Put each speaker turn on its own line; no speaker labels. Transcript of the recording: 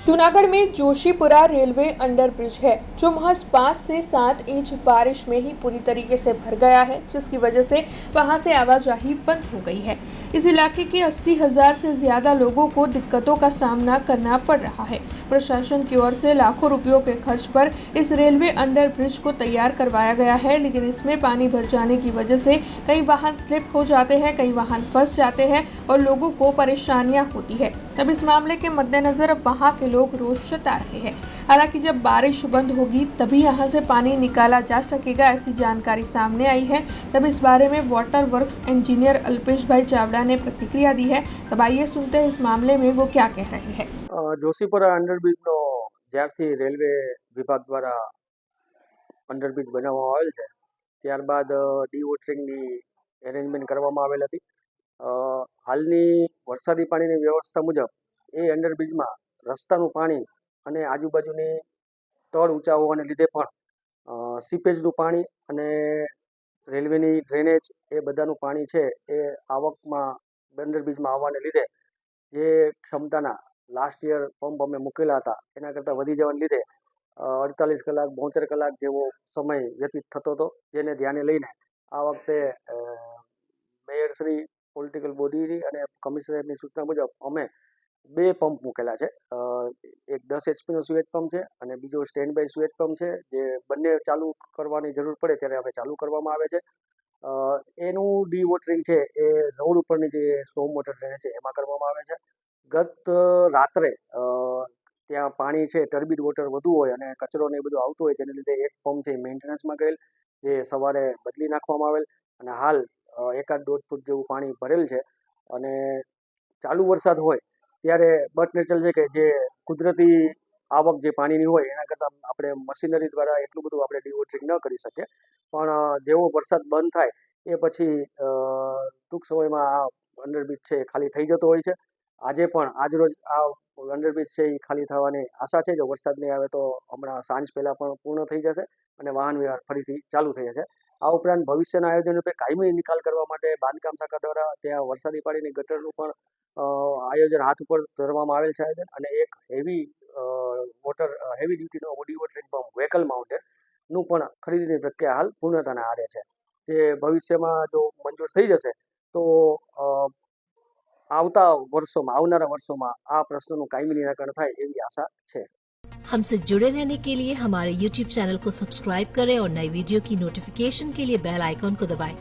जूनागढ़ में Joshipura railway underbridge है जो महज 5 से 7 इंच बारिश में ही पूरी तरीके से भर गया है, जिसकी वजह से वहां से आवाजाही बंद हो गई है। इस इलाके के 80,000 से ज्यादा लोगों को दिक्कतों का सामना करना पड़ रहा है। प्रशासन की ओर से लाखों रुपयों के खर्च पर इस रेलवे अंडरब्रिज को तैयार करवाया गया है, लेकिन इसमें पानी भर जाने की वजह से कई वाहन स्लिप हो जाते हैं, कई वाहन फंस जाते हैं और लोगों को परेशानियां होती है। अब इस मामले के मद्देनजर अब वहां के लोग रोष जता रहे हैं। हालांकि जब बारिश बंद होगी तभी यहां से पानी निकाला जा सकेगा, ऐसी जानकारी सामने आई है। तब इस बारे में वाटर वर्क्स इंजीनियर अल्पेश भाई चावड़ा ने प्रतिक्रिया दी है। तब आइए सुनते हैं इस मामले में वो क्या कह रहे हैं।
જોશીપુરા અંડરબ્રિજનો જ્યારથી રેલવે વિભાગ દ્વારા અંડરબ્રિજ બનાવવામાં આવેલ છે ત્યારબાદ ડીવોટરિંગની એરેન્જમેન્ટ કરવામાં આવેલ હતી. હાલની વરસાદી પાણીની વ્યવસ્થા મુજબ એ અંડરબ્રિજમાં રસ્તાનું પાણી અને આજુબાજુની તળ ઊંચા હોવાને લીધે પણ સીપેજનું પાણી અને રેલવેની ડ્રેનેજ એ બધાનું પાણી છે એ આવકમાં અંડરબ્રિજમાં આવવાને લીધે જે ક્ષમતાના લાસ્ટ યર પંપ અમે મૂકેલા હતા એના કરતાં વધી જવાને લીધે 48 કલાક 72 કલાક જેવો સમય વ્યતીત થતો હતો, જેને ધ્યાને લઈને આ વખતે મેયરશ્રી, પોલિટિકલ બોડીની અને કમિશનરની સૂચના મુજબ અમે 2 પંપ મૂકેલા છે. એક 10 HP સુએજ પંપ છે અને બીજો સ્ટેન્ડ બાય સુએજ પંપ છે, જે બંને ચાલુ કરવાની જરૂર પડે ત્યારે હવે ચાલુ કરવામાં આવે છે. એનું ડીવોટરિંગ છે એ રોડ ઉપરની જે સ્ટોમ વોટર ડ્રેનેજ છે એમાં કરવામાં આવે છે. ગત રાત્રે ત્યાં પાણી છે ટર્બિડ વોટર વધુ હોય અને કચરો ને એ બધું આવતું હોય, તેને લીધે એક પંપ છે મેન્ટેનન્સમાં ગયેલ, જે સવારે બદલી નાખવામાં આવેલ અને હાલ 1-1.5 ફૂટ જેવું પાણી ભરેલ છે. અને ચાલુ વરસાદ હોય ત્યારે બટ નેચરલ છે કે જે કુદરતી આવક જે પાણીની હોય એના કરતાં આપણે મશીનરી દ્વારા એટલું બધું આપણે ડીવોટરિંગ ન કરી શકીએ, પણ જેવો વરસાદ બંધ થાય એ પછી ટૂંક સમયમાં આ અંડરબ્રિજ છે એ ખાલી થઈ જતો હોય છે. આજે પણ આજરોજ આ અંડરબ્રિજ છે એ ખાલી થવાની આશા છે. જો વરસાદ નહીં આવે તો હમણાં સાંજ પહેલાં પણ પૂર્ણ થઈ જશે અને વાહન વ્યવહાર ફરીથી ચાલુ થઈ જશે. આ ઉપરાંત ભવિષ્યના આયોજન રૂપે કાયમી નિકાલ કરવા માટે બાંધકામ શાખા દ્વારા ત્યાં વરસાદી પાણીની ગટરનું પણ આયોજન હાથ ઉપર ધરવામાં આવેલ છે આયોજન, અને એક હેવી ડ્યુટીનો ડીવોટરિંગ પંપ વ્હીકલ માઉન્ટેડનું પણ ખરીદીની પ્રક્રિયા હાલ પૂર્ણતાના આરે છે, જે ભવિષ્યમાં જો મંજૂર થઈ જશે તો આવનારા वर्षों आ प्रश्नों कायमी निराकरण थाय एवी आशा है।
हमसे जुड़े रहने के लिए हमारे YouTube चैनल को सब्सक्राइब करें और नई वीडियो की नोटिफिकेशन के लिए बेल आइकॉन को दबाएं।